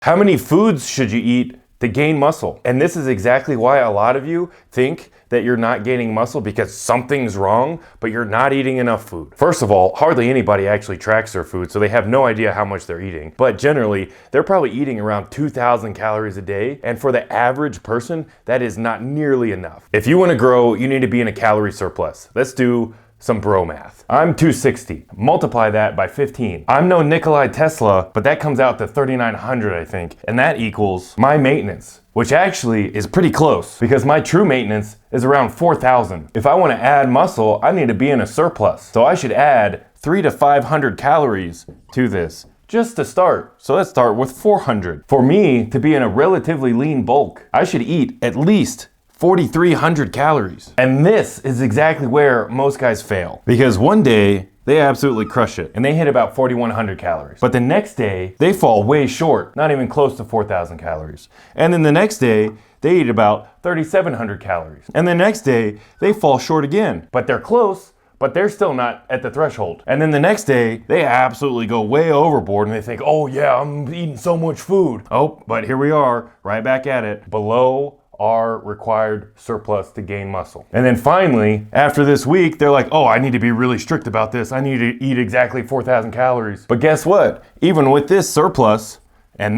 How many foods should you eat to gain muscle? And this is exactly why a lot of you think that you're not gaining muscle because something's wrong, but you're not eating enough food. First of all, hardly anybody actually tracks their food, so they have no idea how much they're eating. But generally, they're probably eating around 2,000 calories a day. And for the average person, that is not nearly enough. If you want to grow, you need to be in a calorie surplus. Let's do some bro math. I'm 260. Multiply that by 15. I'm no Nikolai Tesla, but that comes out to 3,900, I think. And that equals my maintenance, which actually is pretty close because my true maintenance is around 4,000. If I want to add muscle, I need to be in a surplus. So I should add 300 to 500 calories to this just to start. So let's start with 400. For me to be in a relatively lean bulk, I should eat at least 4,300 calories. And this is exactly where most guys fail. Because one day, they absolutely crush it and they hit about 4,100 calories. But the next day, they fall way short, not even close to 4,000 calories. And then the next day, they eat about 3,700 calories. And the next day, they fall short again. But they're close, but they're still not at the threshold. And then the next day, they absolutely go way overboard and they think, oh yeah, I'm eating so much food. Oh, but here we are, right back at it, below our required surplus to gain muscle. And then finally, after this week, they're like, oh, I need to be really strict about this. I need to eat exactly 4,000 calories. But guess what? Even with this surplus and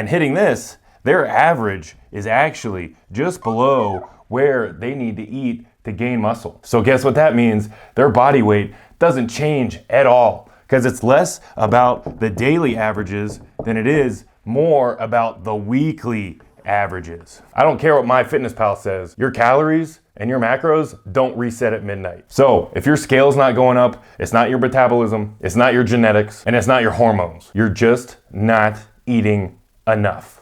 hitting this, their average is actually just below where they need to eat to gain muscle. So guess what that means? Their body weight doesn't change at all because it's less about the daily averages than it is more about the weekly averages. I don't care what MyFitnessPal says. Your calories and your macros don't reset at midnight. So if your scale's not going up, it's not your metabolism, it's not your genetics, and it's not your hormones. You're just not eating enough.